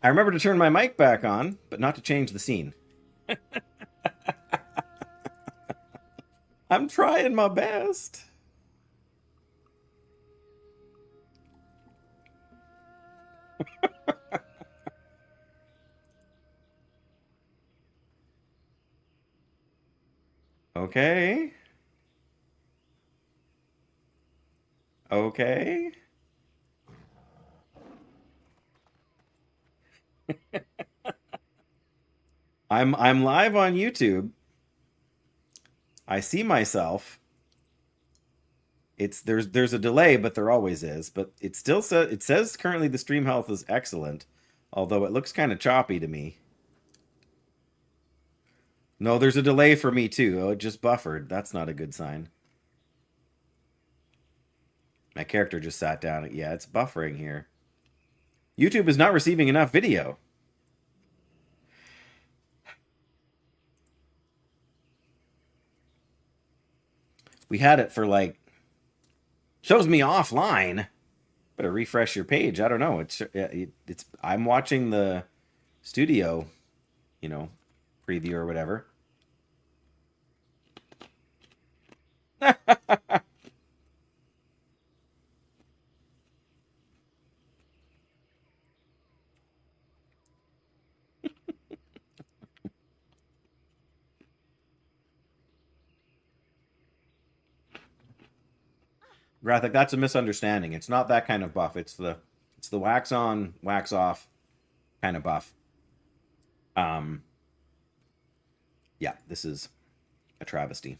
I remember to turn my mic back on, but not to change the scene. I'm trying my best. Okay. Okay. I'm live on YouTube. I see myself. It's there's a delay, but there always is. But it says currently the stream health is excellent, although it looks kind of choppy to me. No, there's a delay for me too. Oh, it just buffered. That's not a good sign. My character just sat down. Yeah, it's buffering here. YouTube is not receiving enough video. We had it for like shows me offline. Better refresh your page. I don't know. It's I'm watching the studio, you know, preview or whatever. Rathic, that's a misunderstanding. It's not that kind of buff. It's the wax on, wax off kind of buff. Um yeah, this is a travesty.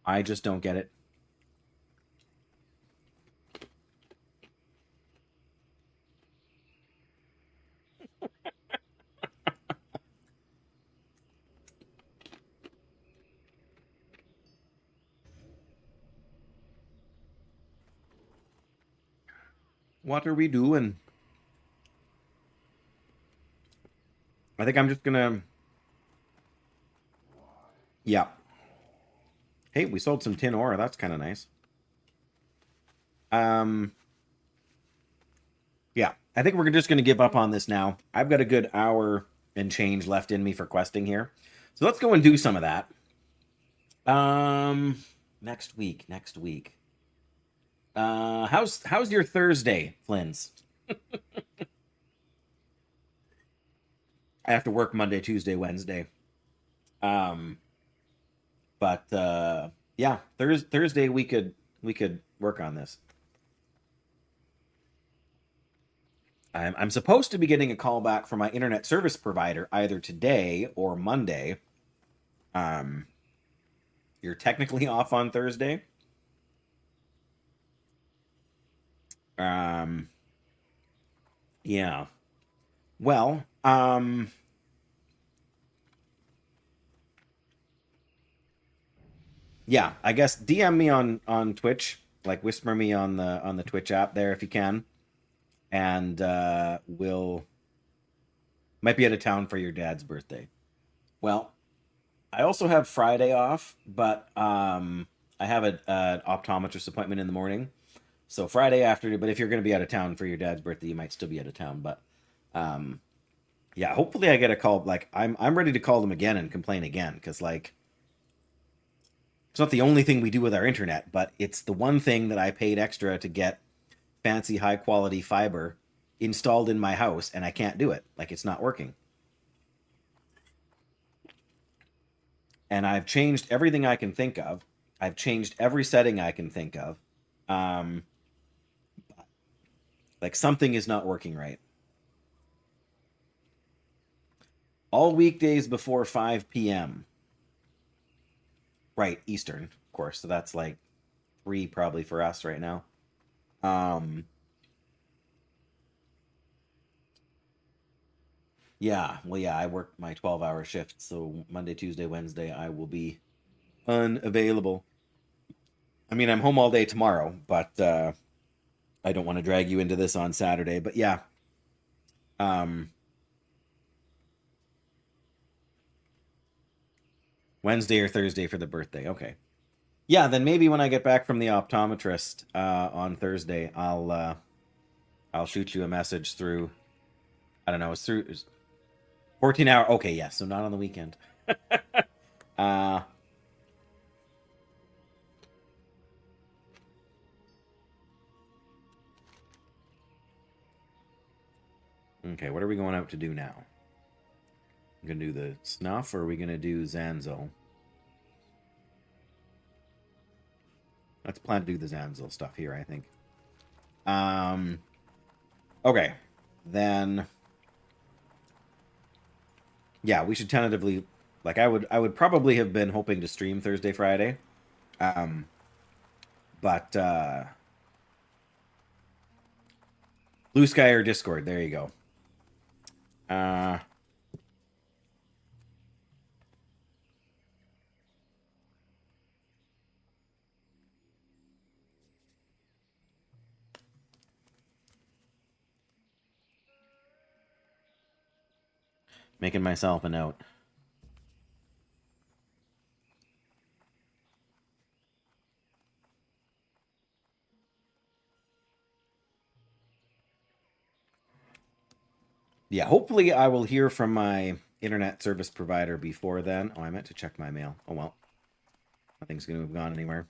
I just don't get it. What are we doing? I think I'm just gonna. Yeah. Hey, we sold some tin ore. That's kind of nice. Um. Yeah, I think we're just gonna give up on this now. I've got a good hour and change left in me for questing here, so let's go and do some of that. Next week. Next week. How's your Thursday, Flynn's? I have to work Monday, Tuesday, Wednesday. Um, but yeah, Thursday we could work on this. I'm supposed to be getting a call back from my internet service provider either today or Monday. Um, you're technically off on Thursday. Um, yeah. Well, yeah. I guess DM me on Twitch, like whisper me on the Twitch app there if you can, and we'll might be out of town for your dad's birthday. Well, I also have Friday off, but I have an optometrist appointment in the morning. So Friday afternoon, but if you're going to be out of town for your dad's birthday, you might still be out of town. But um, yeah, hopefully I get a call. Like I'm ready to call them again and complain again because like it's not the only thing we do with our internet, but it's the one thing that I paid extra to get fancy high quality fiber installed in my house, and I can't do it. Like it's not working. And I've changed everything I can think of. I've changed every setting I can think of. Um, like something is not working right. All weekdays before 5 p.m. Right, Eastern, of course. So that's like 3 probably for us right now. Um, yeah, well, yeah, I work my 12-hour shift. So Monday, Tuesday, Wednesday, I will be unavailable. I mean, I'm home all day tomorrow, but I don't want to drag you into this on Saturday. But yeah, Wednesday or Thursday for the birthday. Okay. Yeah, then maybe when I get back from the optometrist on Thursday, I'll shoot you a message through. I don't know. It's 14 hour. Okay, yes. Yeah, so not on the weekend. uh, okay, what are we going out to do now? I'm gonna do the snuff, or are we gonna do Zanzo? Let's plan to do the Zanzo stuff here, I think. Okay, then. Yeah, we should tentatively. Like, I would probably have been hoping to stream Thursday, Friday. Um, but Blue Sky or Discord. There you go. Uh, Making myself a note. Yeah, hopefully I will hear from my internet service provider before then. Oh, I meant to check my mail. Oh well. Nothing's going to have gone anywhere.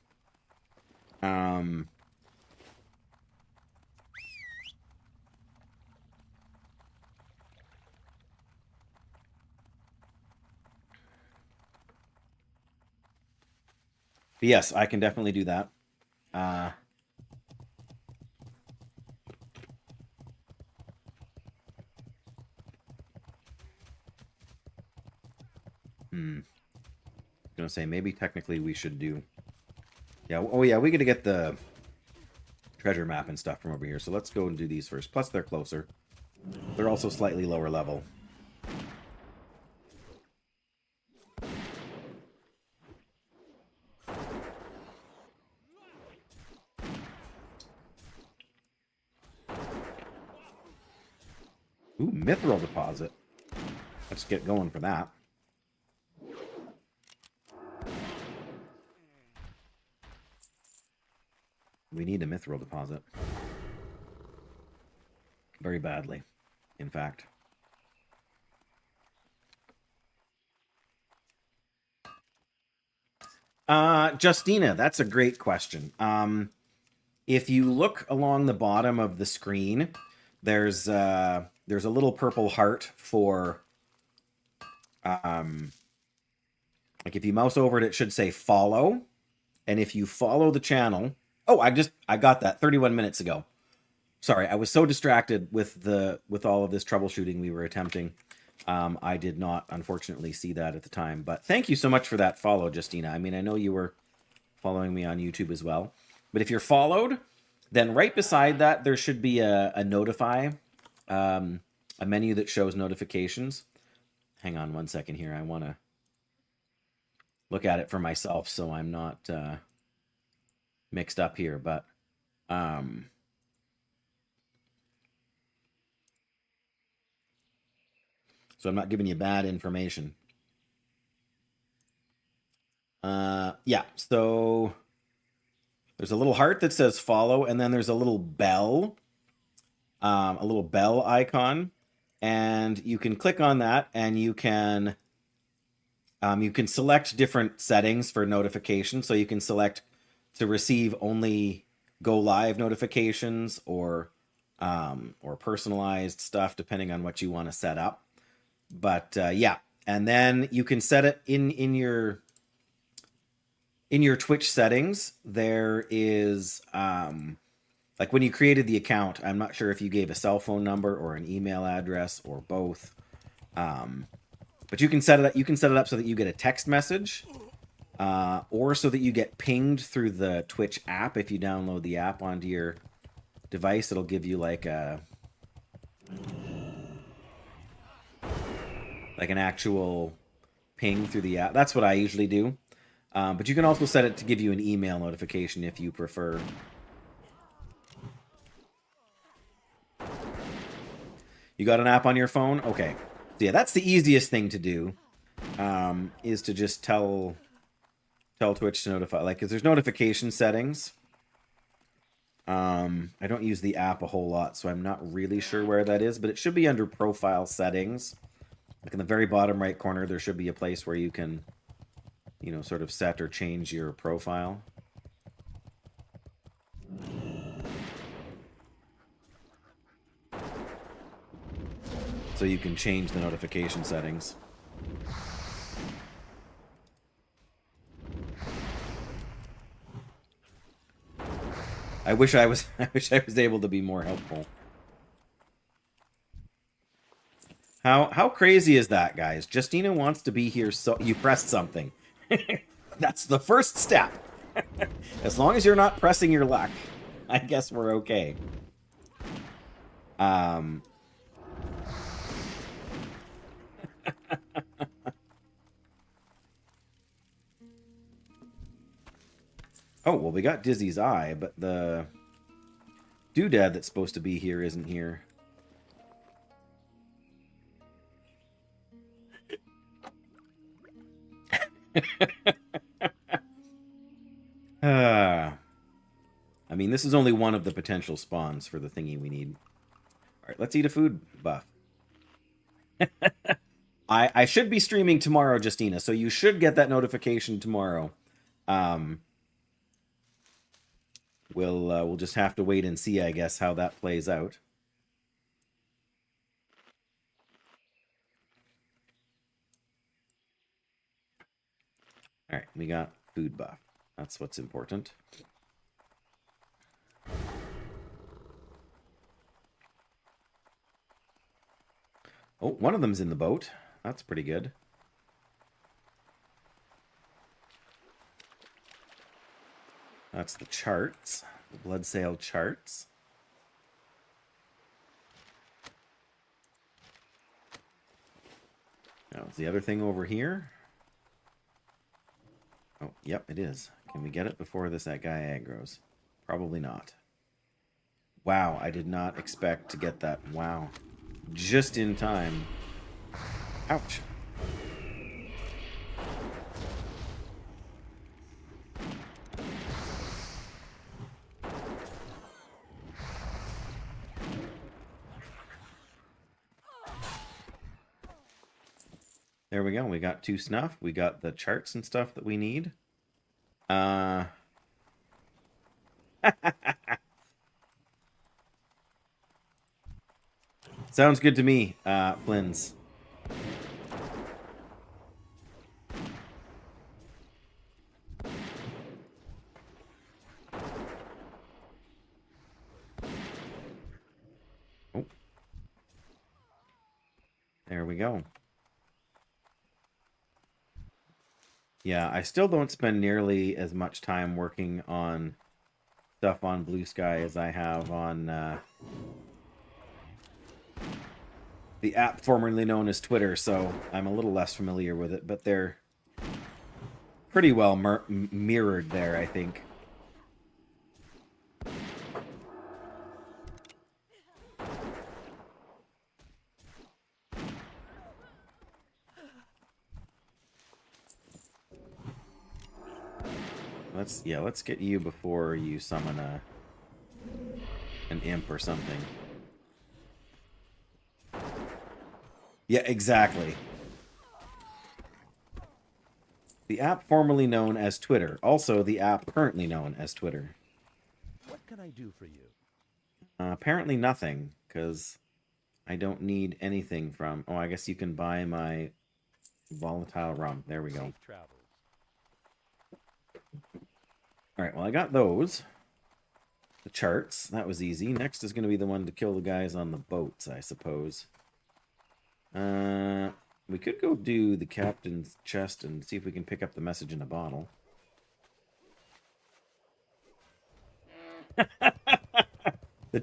Um, yes, I can definitely do that. Uh, I'm gonna say maybe technically we should do. Yeah. Oh yeah, we got to get the treasure map and stuff from over here. So let's go and do these first. Plus they're closer. They're also slightly lower level. Ooh, mithril deposit. Let's get going for that. We need a mithril deposit. Very badly, in fact. Justina, that's a great question. If you look along the bottom of the screen, there's a little purple heart for like if you mouse over it, it should say follow. And if you follow the channel, oh, I got that 31 minutes ago. Sorry, I was so distracted with all of this troubleshooting we were attempting. I did not, unfortunately, see that at the time. But thank you so much for that follow, Justina. I mean, I know you were following me on YouTube as well. But if you're followed, then right beside that, there should be a notify, a menu that shows notifications. Hang on one second here. I want to look at it for myself so I'm not mixed up here. But so I'm not giving you bad information. Yeah, so there's a little heart that says follow, and then there's a little bell icon, and you can click on that, and you can select different settings for notifications. So you can select to receive only go live notifications or personalized stuff, depending on what you want to set up. But yeah, and then you can set it in your Twitch settings. There is like when you created the account, I'm not sure if you gave a cell phone number or an email address or both. But you can set it up. You can set it up so that you get a text message, or so that you get pinged through the Twitch app. If you download the app onto your device, it'll give you like an actual ping through the app. That's what I usually do. But you can also set it to give you an email notification if you prefer. You got an app on your phone? Okay. So yeah, that's the easiest thing to do, is to just tell Twitch to notify. Like, because there's notification settings. I don't use the app a whole lot, so I'm not really sure where that is, but it should be under profile settings. Like in the very bottom right corner, there should be a place where you can, you know, sort of set or change your profile. So you can change the notification settings. I wish I was able to be more helpful. How crazy is that, guys? Justina wants to be here, so you pressed something. That's the first step. As long as you're not pressing your luck, I guess we're okay. Oh, well, we got Dizzy's eye, but the doodad that's supposed to be here isn't here. I mean, this is only one of the potential spawns for the thingy we need. All right, let's eat a food buff. I should be streaming tomorrow, Justina, so you should get that notification tomorrow. We'll just have to wait and see, I guess, how that plays out. All right, we got food buff. That's what's important. Oh, one of them's in the boat. That's pretty good. That's the charts. The blood sale charts. Now, is the other thing over here? Oh, yep, it is. Can we get it before that guy aggroes? Probably not. Wow, I did not expect to get that. Wow. Just in time. Ouch. There we go. We got 2 snuff. We got the charts and stuff that we need. Sounds good to me, Flynn's. Oh. There we go. Yeah, I still don't spend nearly as much time working on stuff on Blue Sky as I have on the app formerly known as Twitter, so I'm a little less familiar with it, but they're pretty well mirrored there, I think. Let's get you before you summon an imp or something. Yeah, exactly. The app formerly known as Twitter. Also, the app currently known as Twitter. What can I do for you? Apparently nothing, because I don't need anything from... Oh, I guess you can buy my volatile rum. There we go. Alright, well, I got those. The charts. That was easy. Next is going to be the one to kill the guys on the boats, I suppose. We could go do the captain's chest and see if we can pick up the message in a bottle.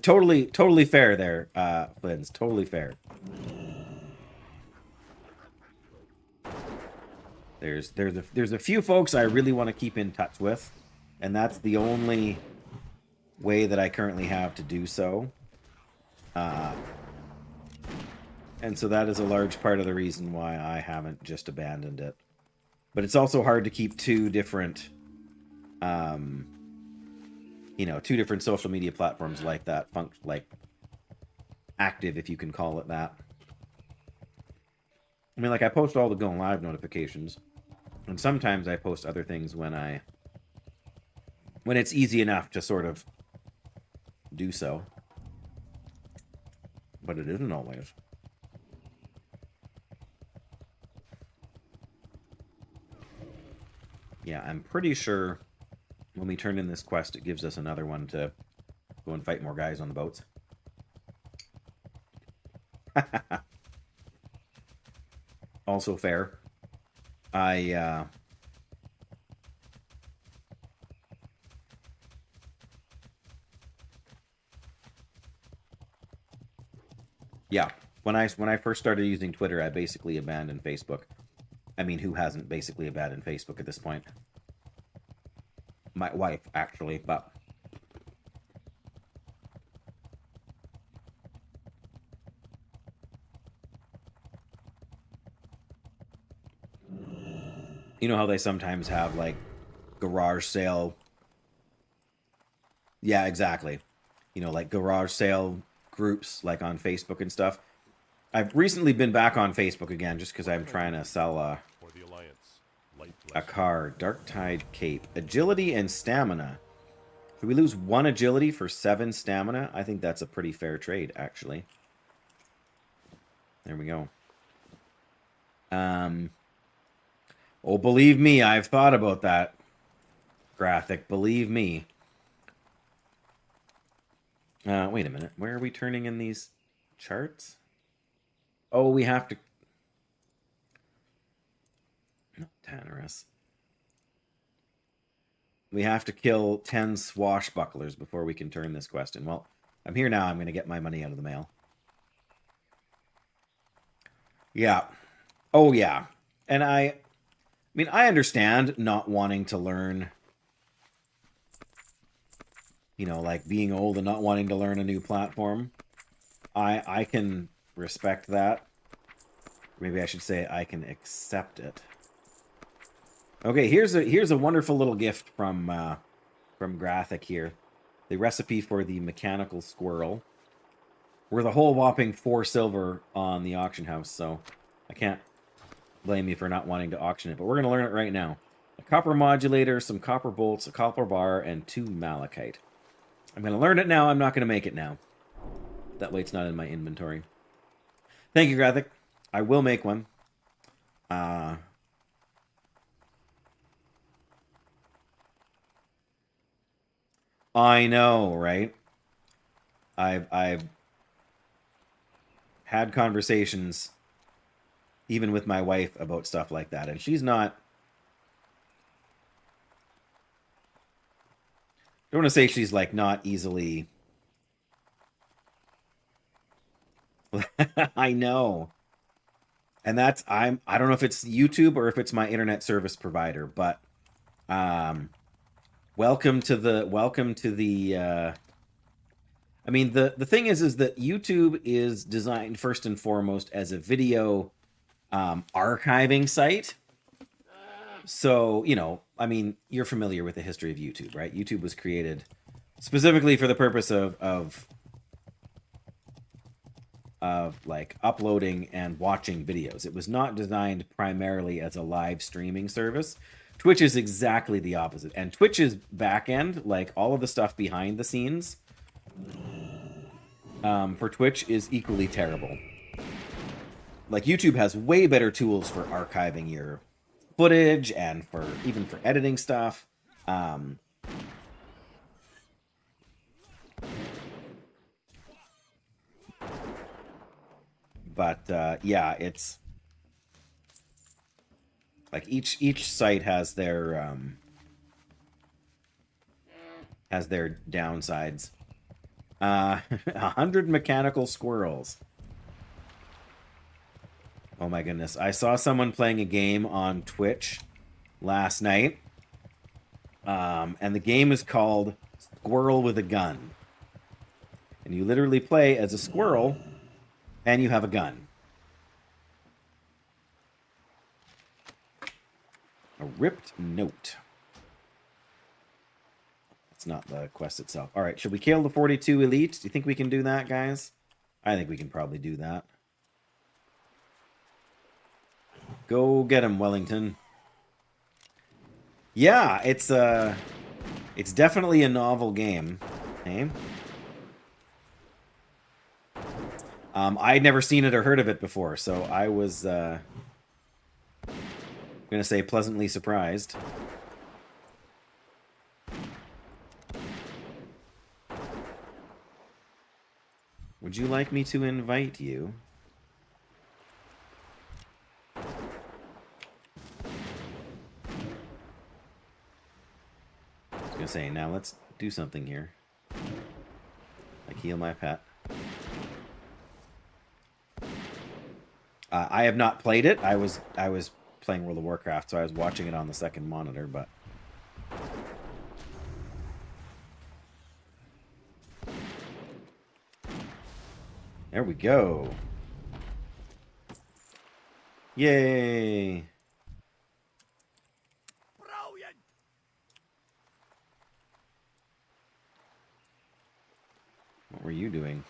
Totally fair there, Flynn's. Totally fair. There's a few folks I really want to keep in touch with, and that's the only way that I currently have to do so. And so that is a large part of the reason why I haven't just abandoned it. But it's also hard to keep two different, two different social media platforms like that, active, if you can call it that. I mean, like, I post all the going live notifications, and sometimes I post other things when it's easy enough to sort of do so. But it isn't always. Yeah, I'm pretty sure when we turn in this quest, it gives us another one to go and fight more guys on the boats. Also fair. Yeah, when I first started using Twitter, I basically abandoned Facebook. I mean, who hasn't basically abandoned Facebook at this point? My wife, actually, but... You know how they sometimes have, like, garage sale... Yeah, exactly. You know, like, garage sale groups, like, on Facebook and stuff. I've recently been back on Facebook again, just because I'm trying to sell a car. Dark Tide Cape. Agility and stamina. Should we lose 1 agility for 7 stamina? I think that's a pretty fair trade, actually. There we go. Oh, believe me, I've thought about that. Graphic, believe me. Wait a minute. Where are we turning in these charts? Oh, we have to... Not Tannerus. We have to kill 10 swashbucklers before we can turn this quest in. Well, I'm here now. I'm going to get my money out of the mail. Yeah. Oh, yeah. And I mean, I understand not wanting to learn... You know, like being old and not wanting to learn a new platform. I can respect that. Maybe I should say I can accept it. Okay, here's a wonderful little gift from Graphic here. The recipe for the mechanical squirrel. Worth a whole whopping 4 silver on the auction house, so I can't blame you for not wanting to auction it. But we're going to learn it right now. A copper modulator, some copper bolts, a copper bar, and 2 malachite. I'm going to learn it now. I'm not going to make it now. That way it's not in my inventory. Thank you, Graphic. I will make one. I know, right? I've had conversations even with my wife about stuff like that, and she's not... I don't want to say she's, like, not easily... I know. And that's... I don't know if it's YouTube or if it's my internet service provider, but... Welcome to the... I mean, the thing is that YouTube is designed first and foremost as a video archiving site. So, you know, I mean, you're familiar with the history of YouTube, right? YouTube was created specifically for the purpose of like uploading and watching videos. It was not designed primarily as a live streaming service. Twitch is exactly the opposite. And Twitch's back end, like all of the stuff behind the scenes, for Twitch is equally terrible. Like, YouTube has way better tools for archiving your footage and for even for editing stuff. But yeah, it's like each site has their downsides. 100 mechanical squirrels. Oh my goodness. I saw someone playing a game on Twitch last night. And the game is called Squirrel with a Gun. And you literally play as a squirrel and you have a gun. A ripped note. That's not the quest itself. All right, should we kill the 42 elite? Do you think we can do that, guys? I think we can probably do that. Go get him, Wellington. Yeah, it's definitely a novel game. Okay. I'd never seen it or heard of it before, so I was gonna say pleasantly surprised. Would you like me to invite you? I was gonna say, now let's do something here. Like heal my pet. I have not played it. I was playing World of Warcraft, so I was watching it on the second monitor, but there we go. Yay! Brilliant. What were you doing?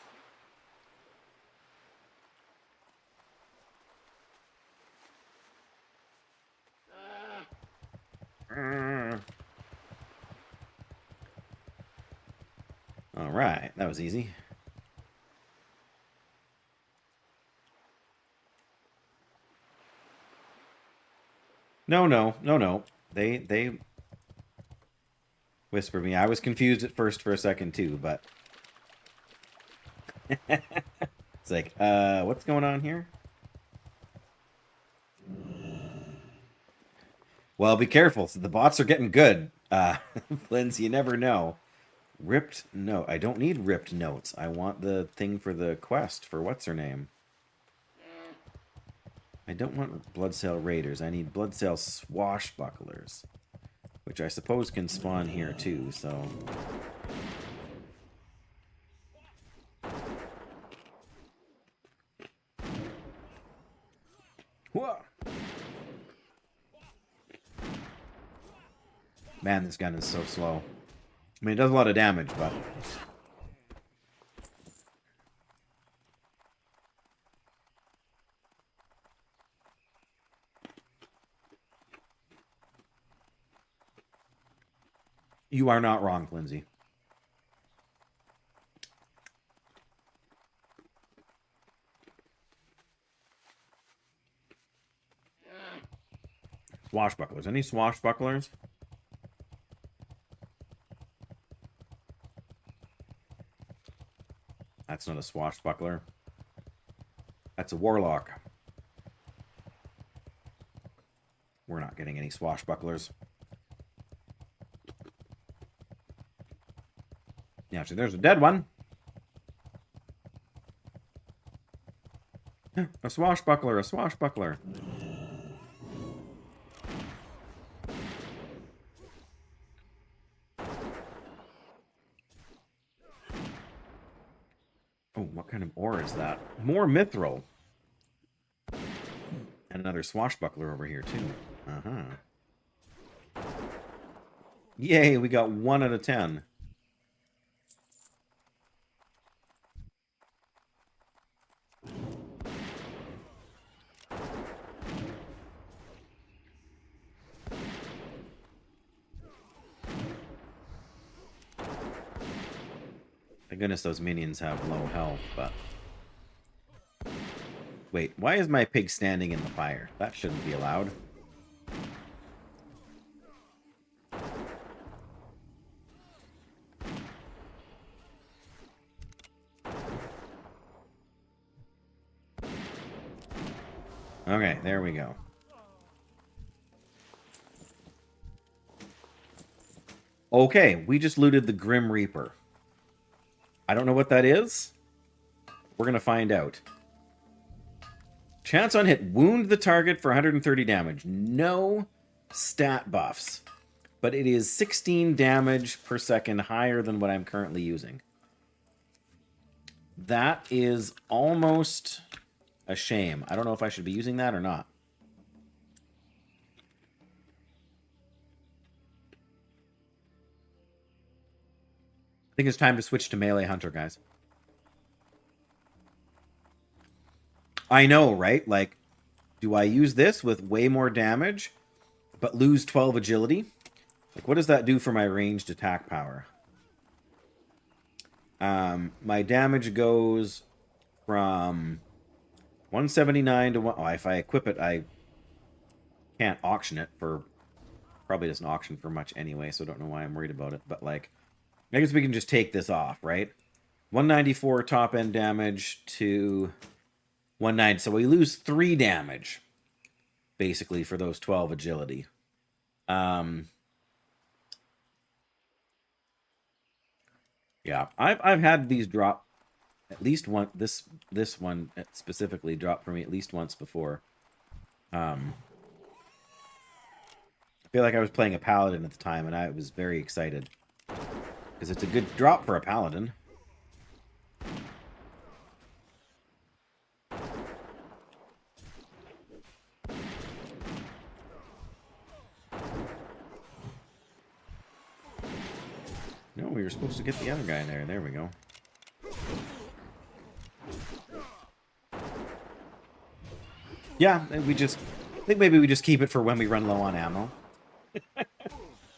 All right, that was easy. No. They whisper me. I was confused at first for a second too, but it's like, what's going on here? Well, be careful. The bots are getting good. Flins, you never know. Ripped note. I don't need ripped notes. I want the thing for the quest for what's her name. I don't want Bloodsail Raiders. I need Bloodsail Swashbucklers, which I suppose can spawn here too, so... Whoa! Man, this gun is so slow. I mean, it does a lot of damage, but... You are not wrong, Lindsay. Swashbucklers. Any swashbucklers? That's not a swashbuckler. That's a warlock. We're not getting any swashbucklers. Yeah, actually, there's a dead one. A swashbuckler, a swashbuckler. Oh, what kind of ore is that? More mithril. And another swashbuckler over here, too. Uh-huh. Yay, we got 1 out of 10. Thank goodness those minions have low health, but... Wait, why is my pig standing in the fire? That shouldn't be allowed. Okay, there we go. Okay, we just looted the Grim Reaper. I don't know what that is. We're going to find out. Chance on hit. Wound the target for 130 damage. No stat buffs. But it is 16 damage per second higher than what I'm currently using. That is almost a shame. I don't know if I should be using that or not. I think it's time to switch to melee hunter, guys. I know, right? Like, do I use this with way more damage, but lose 12 agility? Like, what does that do for my ranged attack power? My damage goes from 179 to 1... Oh, if I equip it, I can't auction it for... Probably doesn't auction for much anyway, so I don't know why I'm worried about it. But, like, I guess we can just take this off, right? 194 top-end damage to 190. So we lose 3 damage, basically, for those 12 agility. Yeah, I've had these drop at least one. This one specifically dropped for me at least once before. I feel like I was playing a paladin at the time, and I was very excited because it's a good drop for a paladin. No, we were supposed to get the other guy there. There we go. Yeah, we just... I think maybe we just keep it for when we run low on ammo.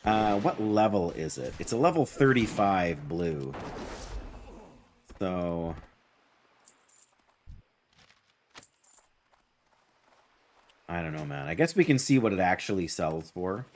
What level is it? It's a level 35 blue. So... I don't know, man. I guess we can see what it actually sells for.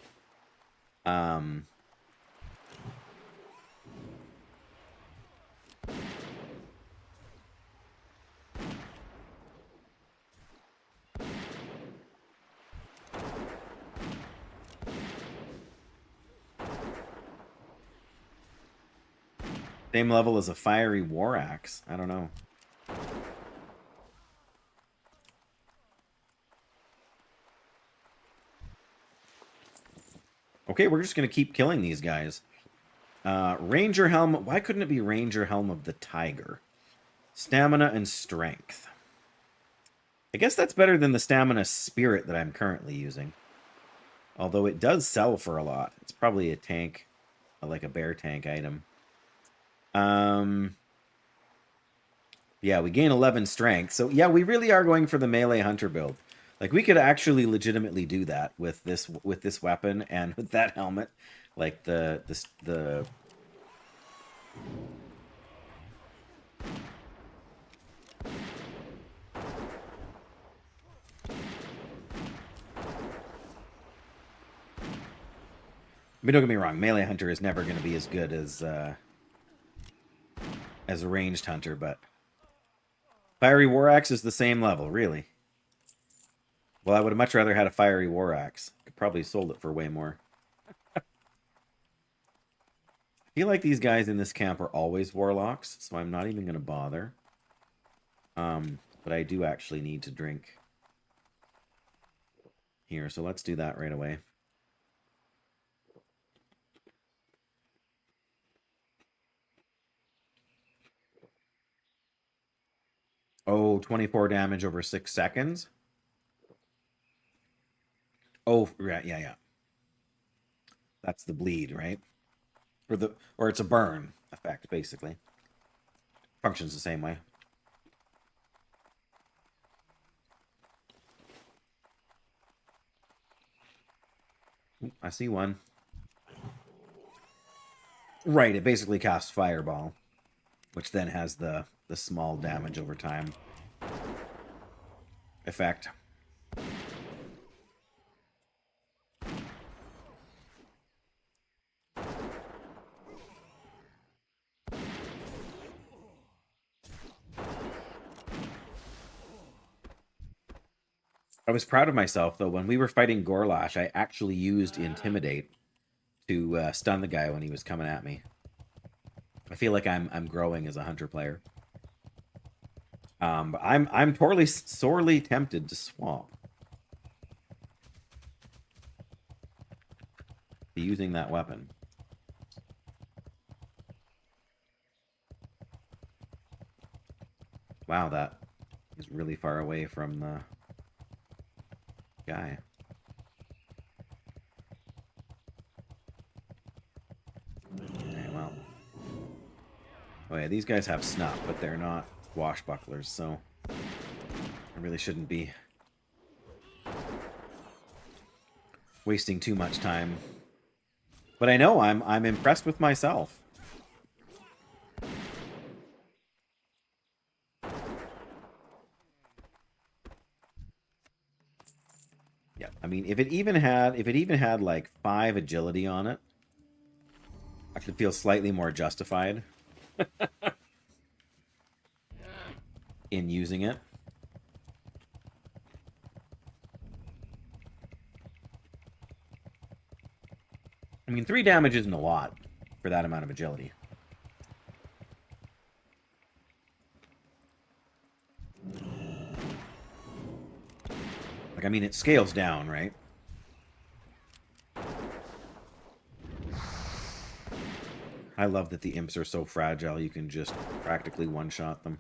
Same level as a fiery war axe. I don't know. Okay, we're just going to keep killing these guys. Ranger Helm. Why couldn't it be Ranger Helm of the Tiger? Stamina and Strength. I guess that's better than the Stamina Spirit that I'm currently using. Although it does sell for a lot. It's probably a tank, like a bear tank item. Yeah, we gain 11 strength. So yeah, we really are going for the melee hunter build. Like, we could actually legitimately do that with this weapon and with that helmet. Like the I mean, don't get me wrong, melee hunter is never going to be as good as a ranged hunter, but fiery war axe is the same level, really. Well, I would have much rather had a fiery war axe. Could probably sold it for way more. I feel like these guys in this camp are always warlocks, so I'm not even going to bother. But I do actually need to drink here, so let's do that right away. Oh, 24 damage over 6 seconds. Oh, yeah. That's the bleed, right? Or it's a burn effect, basically. Functions the same way. Ooh, I see one. Right, it basically casts Fireball, which then has the small damage over time effect. I was proud of myself, though. When we were fighting Gorlash, I actually used Intimidate to stun the guy when he was coming at me. I feel like I'm growing as a hunter player. But I'm sorely tempted to swap. Using that weapon. Wow, that is really far away from the guy. Okay, well. Oh yeah, these guys have snuff, but they're not swashbucklers, so I really shouldn't be wasting too much time. But I know I'm impressed with myself. Yeah, I mean, if it even had like 5 agility on it, I could feel slightly more justified in using it. I mean, 3 damage isn't a lot for that amount of agility. Like, I mean, it scales down, right? I love that the imps are so fragile, you can just practically one-shot them.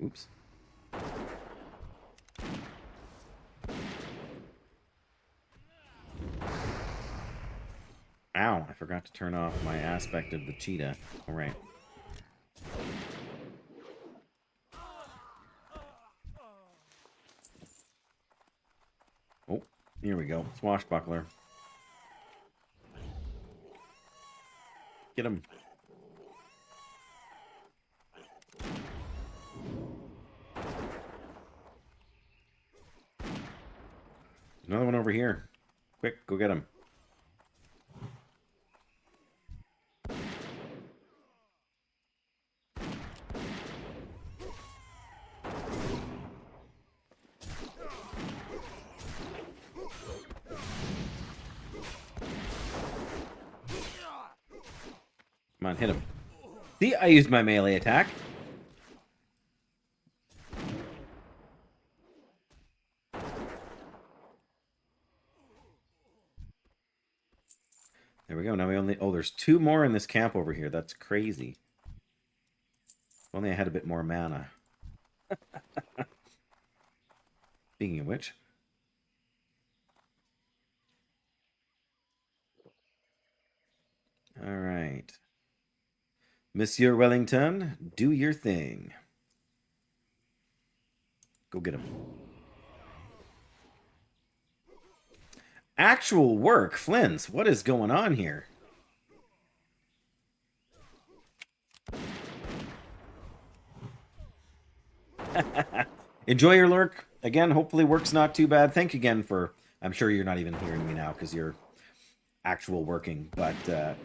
Oops. Ow, I forgot to turn off my aspect of the cheetah. Alright. Oh, here we go. Swashbuckler. Get him. Another one over here. Quick, go get him. Come on, hit him. See, I used my melee attack. There we go. Now we only... Oh, there's 2 more in this camp over here. That's crazy. If only I had a bit more mana. Speaking of which... Alright. Monsieur Wellington, do your thing. Go get him. Actual work, Flynn's. What is going on here? Enjoy your lurk. Again, hopefully work's not too bad. Thank you again for... I'm sure you're not even hearing me now because you're actual working. But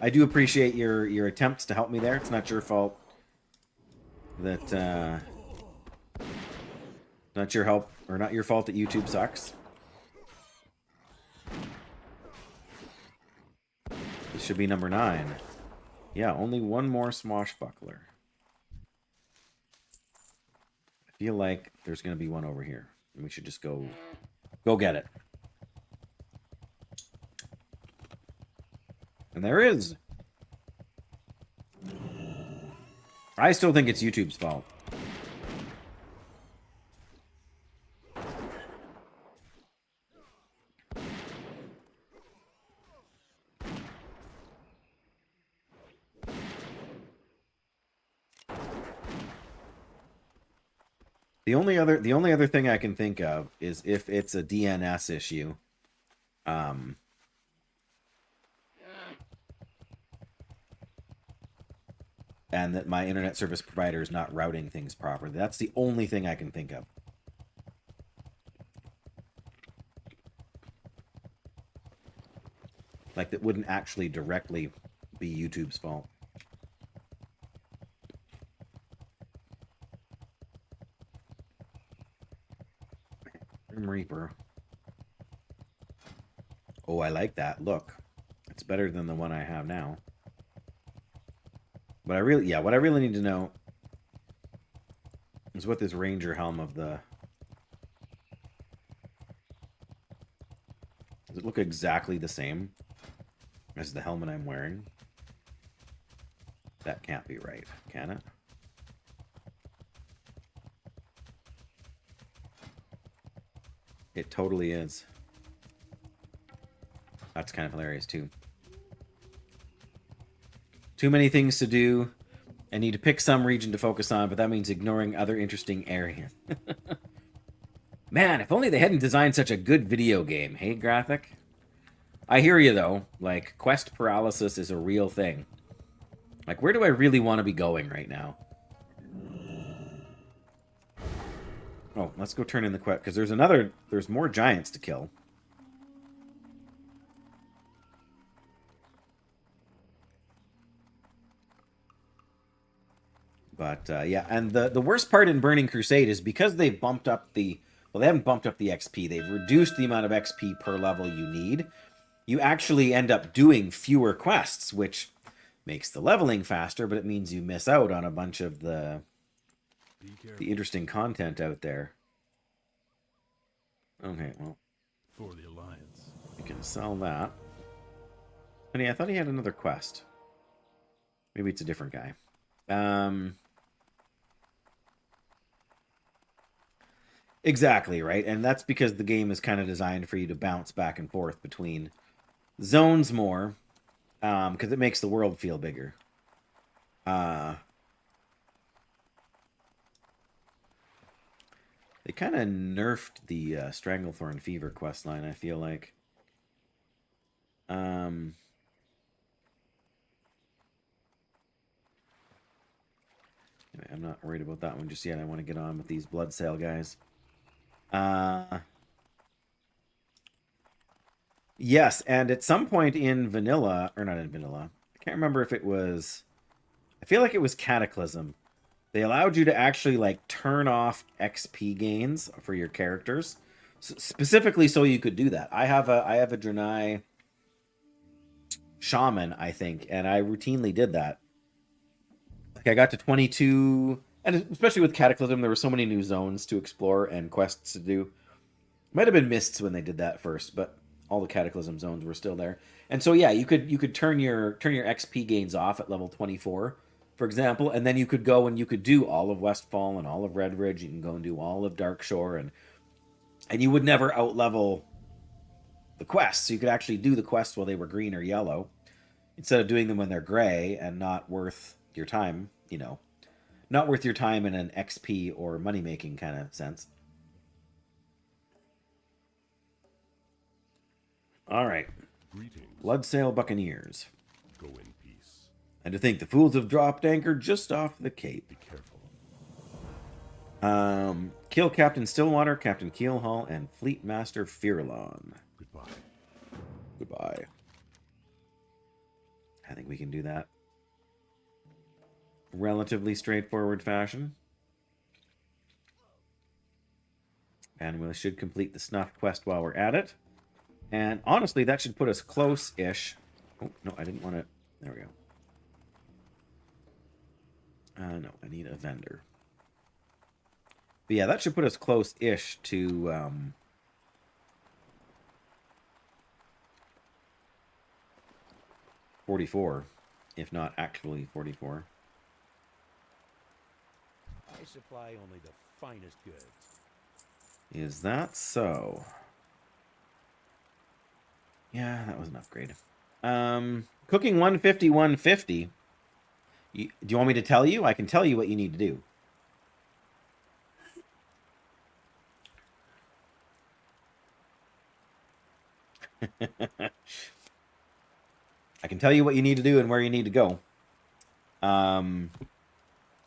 I do appreciate your attempts to help me there. It's not your fault that... not your help, or not your fault that YouTube sucks. This should be number 9. Yeah, only 1 more swashbuckler. I feel like there's going to be one over here. And we should just go get it. And there is. I still think it's YouTube's fault. The only other thing I can think of is if it's a DNS issue. And that my internet service provider is not routing things properly. That's the only thing I can think of. Like, that wouldn't actually directly be YouTube's fault. Reaper. Oh, I like that. Look. It's better than the one I have now. But what I really need to know is what this Ranger helm of the... Does it look exactly the same? This is the helmet I'm wearing. That can't be right, can it? It totally is. That's kind of hilarious, too. Too many things to do. I need to pick some region to focus on, but that means ignoring other interesting areas. Man, if only they hadn't designed such a good video game, hey, Graphic? I hear you, though. Like, quest paralysis is a real thing. Like, where do I really want to be going right now? Oh, let's go turn in the quest, because there's more giants to kill. But, yeah, and the worst part in Burning Crusade is because they've bumped up the... Well, they haven't bumped up the XP. They've reduced the amount of XP per level you need. You actually end up doing fewer quests, which makes the leveling faster, but it means you miss out on a bunch of the interesting content out there. Okay, well, For the Alliance. we can sell that. Honey, I thought he had another quest. Maybe it's a different guy. Exactly, right? And that's because the game is kind of designed for you to bounce back and forth between zones more, because it makes the world feel bigger. They kind of nerfed the Stranglethorn Fever questline, I feel like. Anyway, I'm not worried about that one just yet. I want to get on with these blood sale guys. Yes, and at some point in vanilla, or not in vanilla, I can't remember if it was... I feel like it was Cataclysm. They allowed you to actually, like, turn off XP gains for your characters. Specifically so you could do that. I have a Draenei Shaman, I think, and I routinely did that. Like, I got to 22... And especially with Cataclysm, there were so many new zones to explore and quests to do. Might have been Mists when they did that first, but all the Cataclysm zones were still there. And so yeah, you could turn your XP gains off at level 24, for example, and then you could go and you could do all of Westfall and all of Redridge. You can go and do all of Darkshore, and you would never outlevel the quests. So you could actually do the quests while they were green or yellow, instead of doing them when they're gray and not worth your time, you know. Not worth your time in an XP or money-making kind of sense. All right. Greetings. Bloodsail Buccaneers. Go in peace. And to think the fools have dropped anchor just off the Cape. Be careful. Kill Captain Stillwater, Captain Keelhaul, and Fleet Master Fearlon. Goodbye. Goodbye. I think we can do that. Relatively straightforward fashion. And we should complete the snuff quest while we're at it. And honestly, that should put us close-ish. Oh, no, I didn't want to... There we go. No, I need a vendor. But yeah, that should put us close-ish to... 44, if not actually 44. I supply only the finest goods. Is that so? Yeah, that was an upgrade. Cooking 150, 150. Do you want me to tell you? I can tell you what you need to do. I can tell you what you need to do and where you need to go.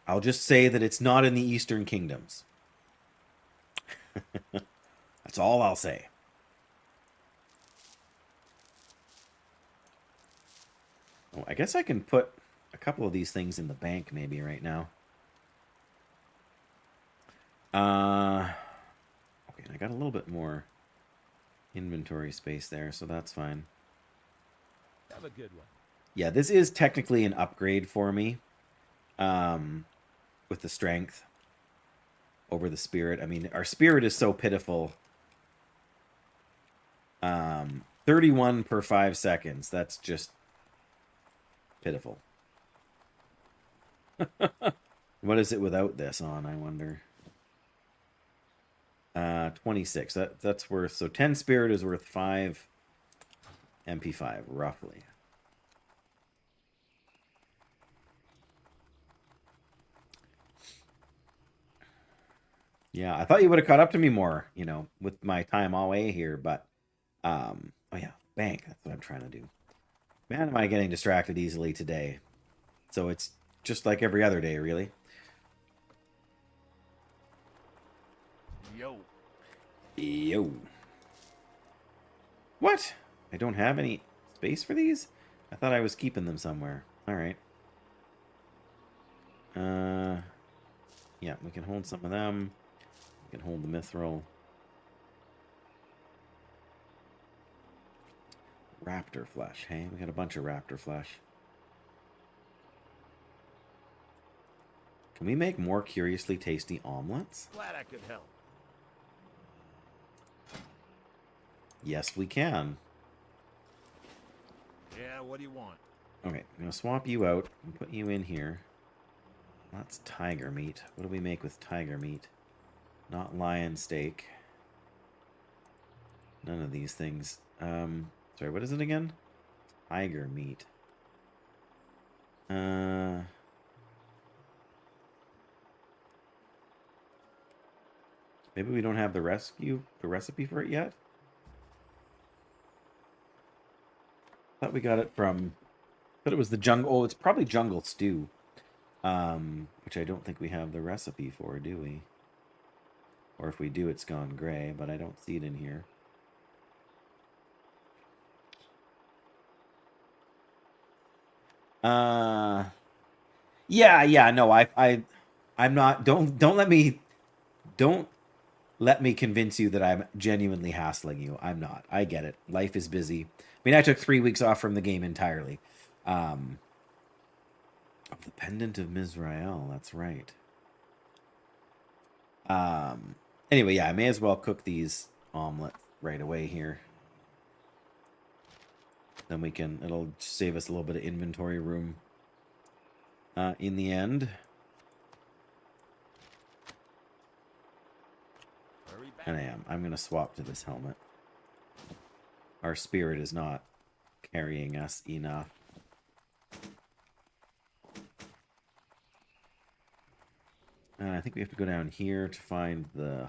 I'll just say that it's not in the Eastern Kingdoms. That's all I'll say. Oh, I guess I can put a couple of these things in the bank maybe right now. Okay, I got a little bit more inventory space there, so that's fine. Have a good one. Yeah, this is technically an upgrade for me. With the strength over the spirit. I mean, our spirit is so pitiful. 31 per 5 seconds. That's just pitiful. What is it without this on, I wonder? 26. That's worth, so 10 spirit is worth 5 MP5, roughly. Yeah, I thought you would have caught up to me more, you know, with my time away here, but oh yeah, bank, that's what I'm trying to do. Man, am I getting distracted easily today. So it's just like every other day, really. Yo. Yo. What? I don't have any space for these? I thought I was keeping them somewhere. All right. Yeah, we can hold some of them. We can hold the mithril. Raptor flesh. Hey, we got a bunch of raptor flesh. Can we make more curiously tasty omelets? Glad I could help. Yes, we can. Yeah, what do you want? Okay, I'm going to swap you out and put you in here. That's tiger meat. What do we make with tiger meat? Not lion steak. None of these things. Sorry, what is it again? Tiger meat. Maybe we don't have the recipe for it yet? Thought we got it from, thought it was the jungle, oh, it's probably jungle stew. Which I don't think we have the recipe for, do we? Or if we do, it's gone gray, but I don't see it in here. Yeah, no, I'm not, don't let me convince you that I'm genuinely hassling you. I'm not. I get it. Life is busy. I mean, I took 3 weeks off from the game entirely. The Pendant of Mizrael, that's right. Anyway, yeah, I may as well cook these omelets right away here. Then we can, it'll save us a little bit of inventory room in the end. And I'm going to swap to this helmet. Our spirit is not carrying us enough. I think we have to go down here to find the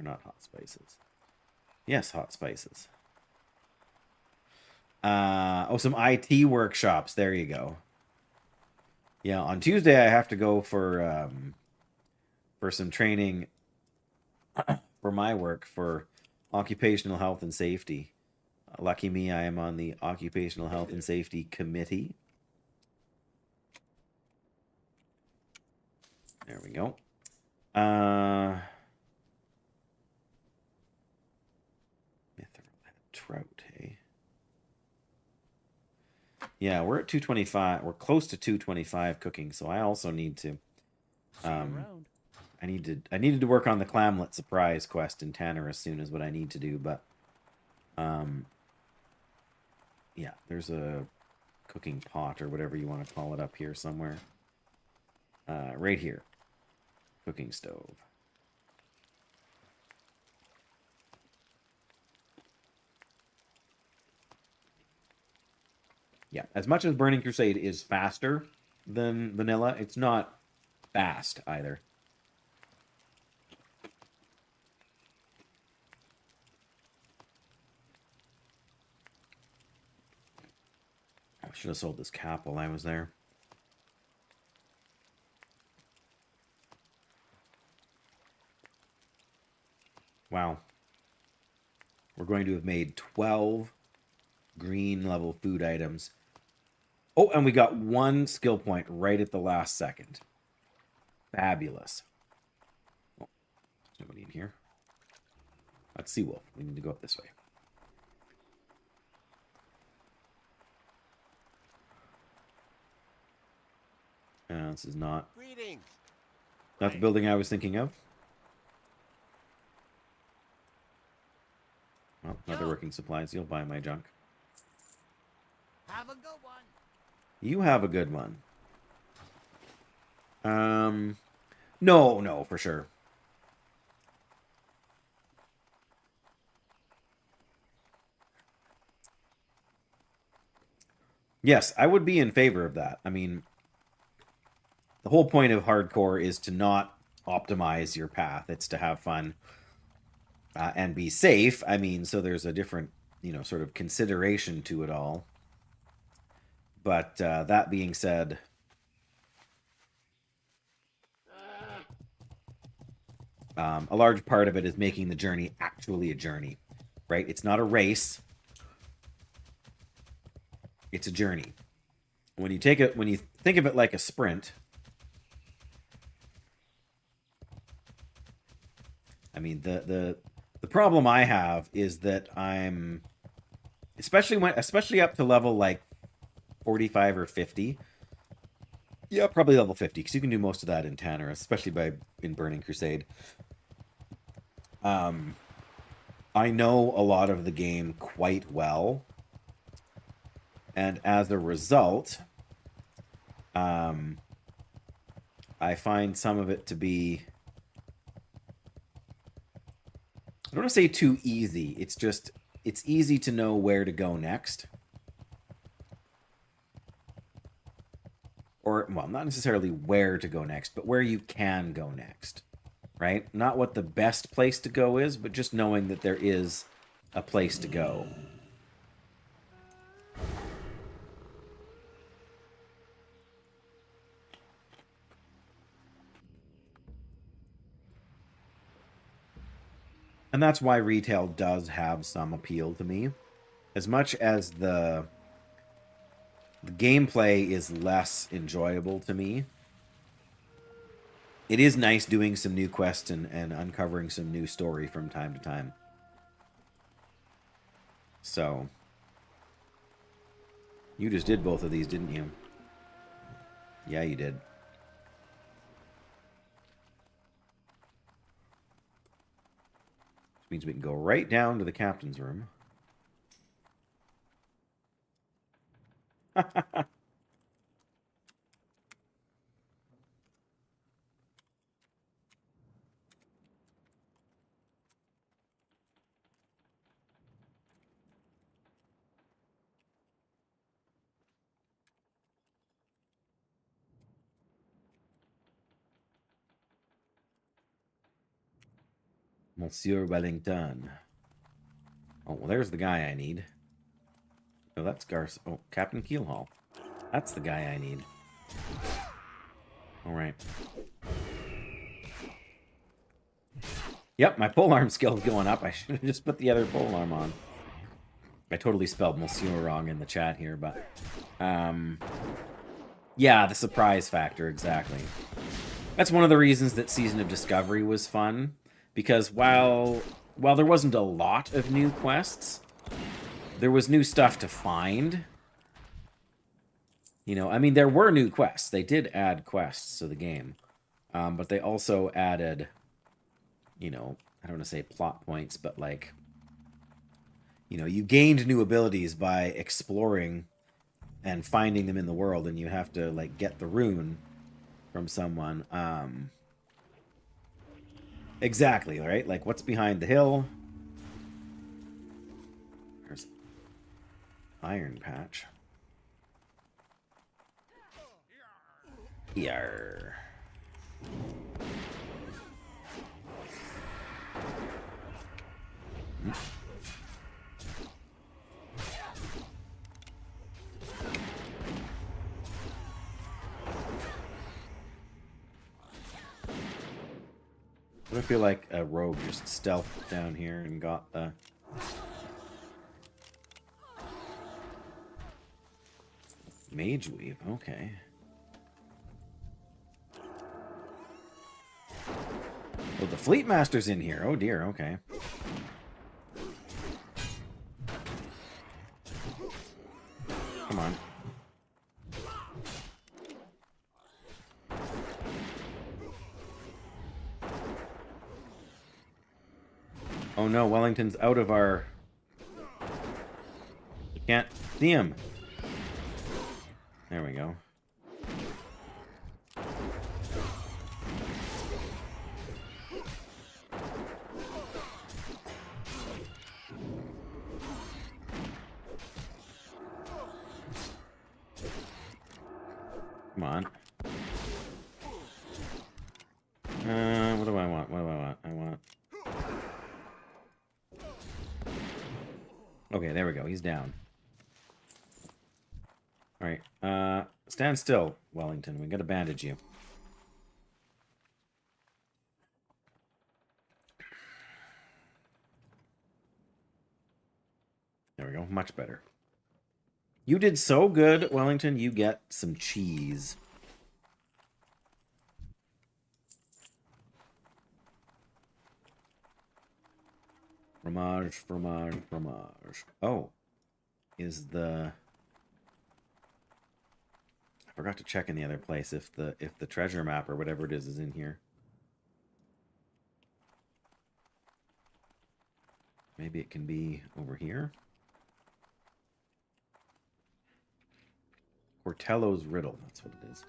not hot spices. Yes, hot spices. Oh, some IT workshops. There you go. Yeah, on Tuesday I have to go for some training for my work for occupational health and safety. Lucky me, I am on the Occupational Health and Safety Committee. There we go. Trout, hey? Yeah, we're at 225. We're close to 225 cooking, so I also need to. I needed to work on the clamlet surprise quest in Tanner as soon as what I need to do, but yeah, there's a cooking pot or whatever you want to call it up here somewhere. Right here. Cooking stove. Yeah, as much as Burning Crusade is faster than vanilla, it's not fast either. I should have sold this cap while I was there. Wow. We're going to have made 12 green level food items. Oh, and we got 1 skill point right at the last second. Fabulous. Oh, there's nobody in here. That's Seawolf. We need to go up this way. This is not... Greetings. Not the building I was thinking of. Well, other working supplies. You'll buy my junk. Have a good one. You have a good one. No, for sure. Yes, I would be in favor of that. I mean, the whole point of hardcore is to not optimize your path. It's to have fun and be safe. I mean, so there's a different, sort of consideration to it all. But that being said, a large part of it is making the journey actually a journey, right? It's not a race. It's a journey. When you think of it like a sprint, I mean, the problem I have is that I'm, especially up to level like 45 or 50. Yeah, probably level 50, because you can do most of that in Tanner, especially in Burning Crusade. I know a lot of the game quite well, and as a result, I find some of it to be, I don't want to say too easy. It's just, it's easy to know where to go next. Or, well, not necessarily where to go next, but where you can go next. Right? Not what the best place to go is, but just knowing that there is a place to go. And that's why retail does have some appeal to me. As much as the gameplay is less enjoyable to me, it is nice doing some new quests and uncovering some new story from time to time. So, you just did both of these, didn't you? Yeah, you did. Which means we can go right down to the captain's room. Monsieur Wellington. Oh, well, there's the guy I need. Oh, that's Garth. Oh, Captain Keelhaul. That's the guy I need. All right. Yep, my polearm skill's going up. I should have just put the other polearm on. I totally spelled Monsieur wrong in the chat here, but... yeah, the surprise factor, exactly. That's one of the reasons that Season of Discovery was fun. Because while there wasn't a lot of new quests, there was new stuff to find. I mean, there were new quests. They did add quests to the game. But they also added, I don't want to say plot points, but like, you gained new abilities by exploring and finding them in the world, and you have to, like, get the rune from someone. Exactly, right? Like, what's behind the hill? There's Iron Patch. Yarr. What if you're like a rogue just stealthed down here and got the... Mage Weave, okay. Oh, the Fleet Master's in here. Oh dear, okay. Come on. Oh no, Wellington's out of our Can't see him. There we go. Come on. What do I want? What do I want? I want... Okay, there we go. He's down. Alright. Stand still, Wellington. We gotta bandage you. There we go. Much better. You did so good, Wellington. You get some cheese. Fromage, fromage, fromage. Oh. Is the... I forgot to check in the other place if the treasure map or whatever it is in here. Maybe it can be over here. Cortello's riddle, that's what it is.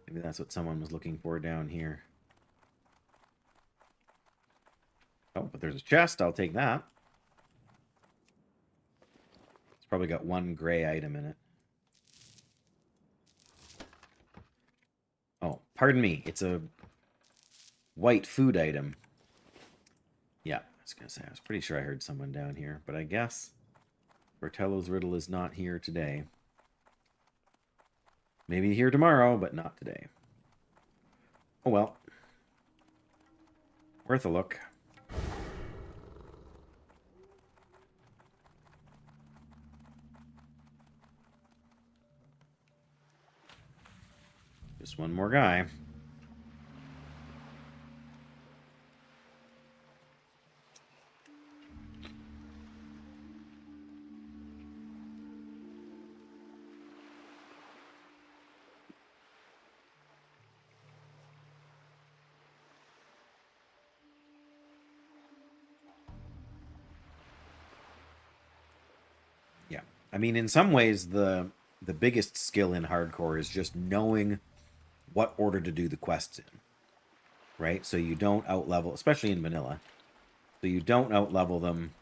Maybe that's what someone was looking for down here. Oh, but there's a chest, I'll take that. It's probably got one gray item in it. Oh, pardon me, it's a white food item. Yeah, I was gonna say, I was pretty sure I heard someone down here, but I guess Bertello's riddle is not here today. Maybe here tomorrow, but not today. Oh well. Worth a look. Just one more guy. Yeah. I mean, in some ways, the biggest skill in hardcore is just knowing what order to do the quests in, right? So you don't outlevel, especially in vanilla. So you don't outlevel them.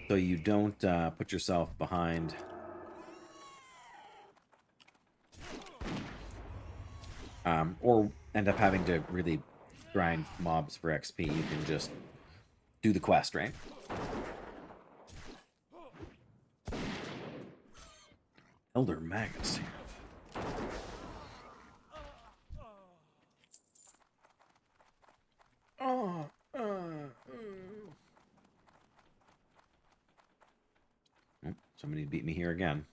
So you don't put yourself behind. Or end up having to really grind mobs for XP. You can just do the quest, right? Elder Magus here. Oh, somebody beat me here again.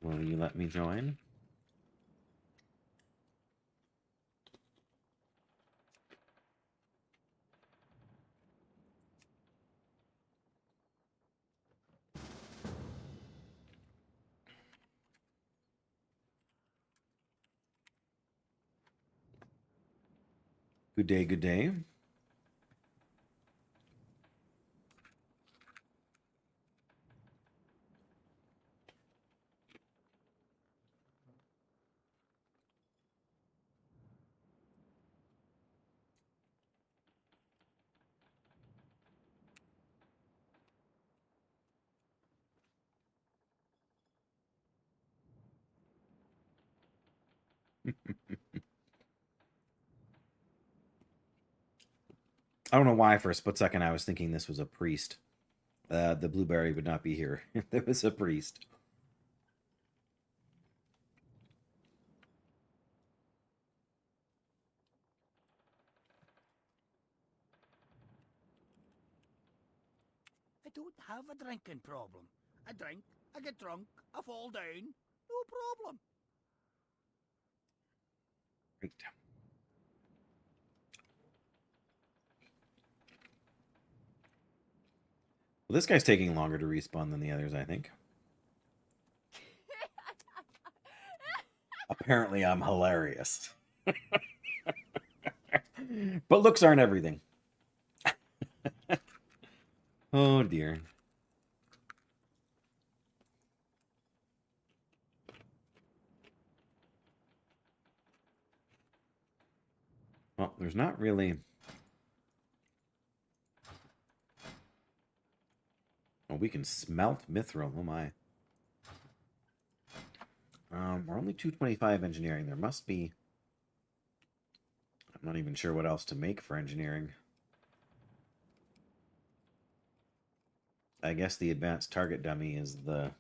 Will you let me join? Good day, good day. I don't know why for a split second I was thinking this was a priest. The blueberry would not be here if there was a priest. I don't have a drinking problem. I drink, I get drunk, I fall down. No problem. Great. Well, this guy's taking longer to respawn than the others, I think. Apparently, I'm hilarious. But looks aren't everything. Oh dear. Well, there's not really... Oh, we can smelt mithril. Oh my. We're only 225 engineering. There must be... I'm not even sure what else to make for engineering. I guess the advanced target dummy is the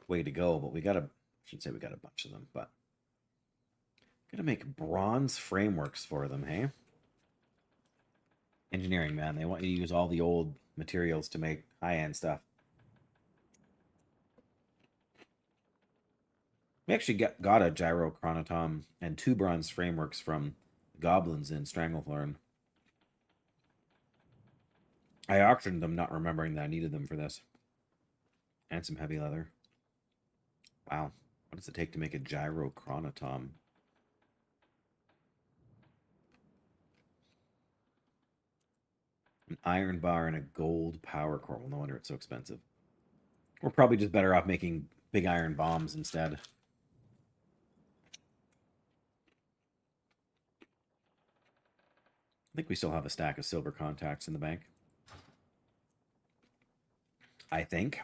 way to go, but we got a... I should say we got a bunch of them, but... Gotta make bronze frameworks for them, hey? Engineering, man. They want you to use all the old materials to make high-end stuff. We actually got a gyrochronotom and 2 bronze frameworks from goblins in Stranglethorn. I auctioned them, not remembering that I needed them for this. And some heavy leather. Wow. What does it take to make a gyrochronotom? An iron bar and a gold power core. Well, no wonder it's so expensive. We're probably just better off making big iron bombs instead. I think we still have a stack of silver contacts in the bank. I think.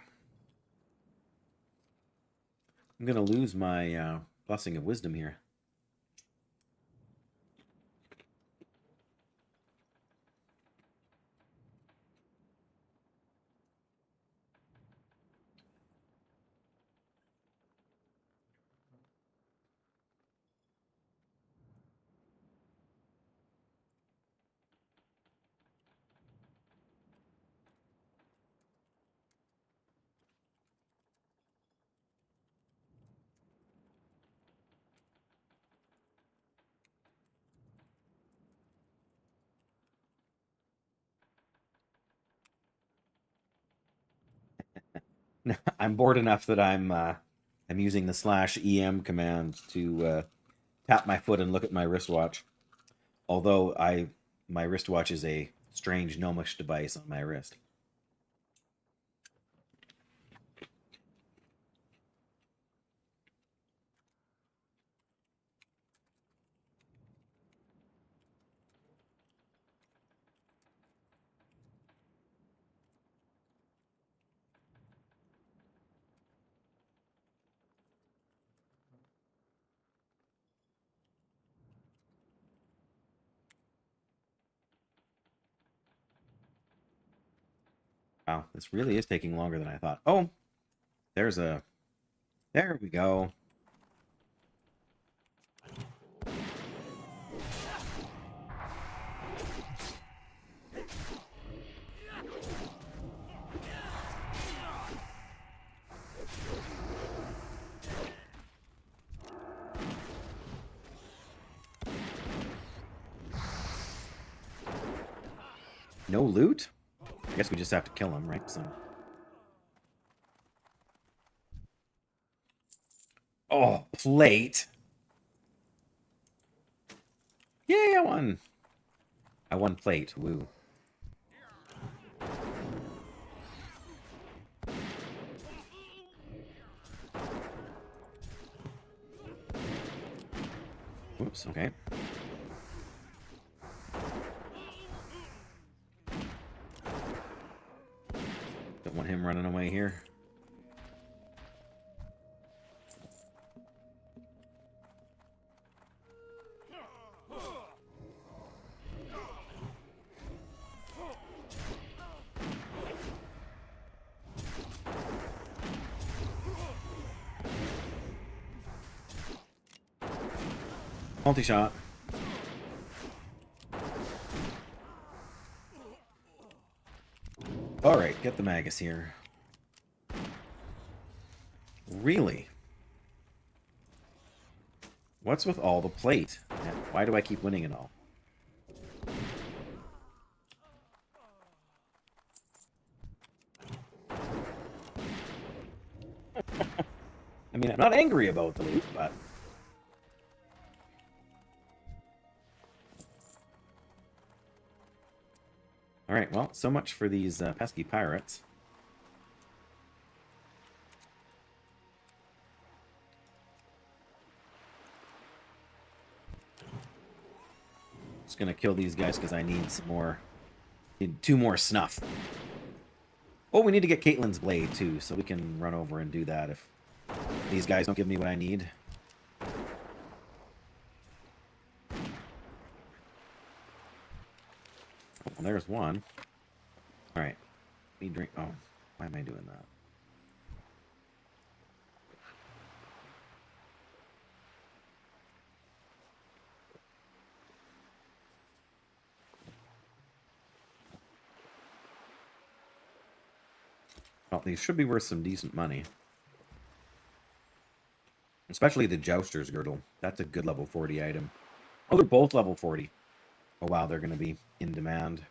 I'm going to lose my blessing of wisdom here. I'm bored enough that I'm using the /EM command to tap my foot and look at my wristwatch. Although my wristwatch is a strange gnomish device on my wrist. Wow, this really is taking longer than I thought. Oh, there we go. No loot? I guess we just have to kill him, right? So. Oh, plate. Yay, I won. I won plate. Woo. Whoops, okay. Don't want him running away here. Multi-shot. Alright, get the Magus here. Really? What's with all the plate? And why do I keep winning it all? I mean, I'm not angry about the loot, but Well, so much for these pesky pirates. Just gonna kill these guys because I need some more. Need 2 more snuff. Oh, we need to get Caitlyn's blade too, so we can run over and do that if these guys don't give me what I need. Well, there's one. All right. Me drink. Oh, why am I doing that? Well, these should be worth some decent money. Especially the Jouster's Girdle. That's a good level 40 item. Oh, they're both level 40. Oh, wow, they're going to be in demand.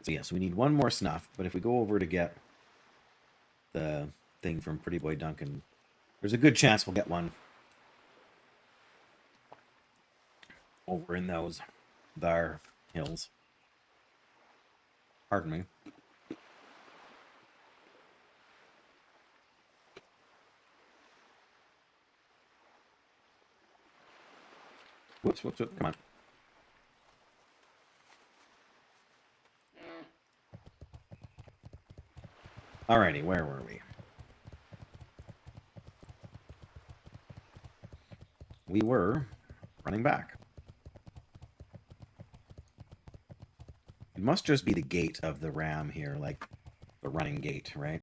So yes, we need 1 more snuff, but if we go over to get the thing from Pretty Boy Duncan, there's a good chance we'll get one over in those there hills. Pardon me. Whoops, whoops, whoops, come on. Alrighty, where were we? We were running back. It must just be the gate of the ram here, like the running gate, right?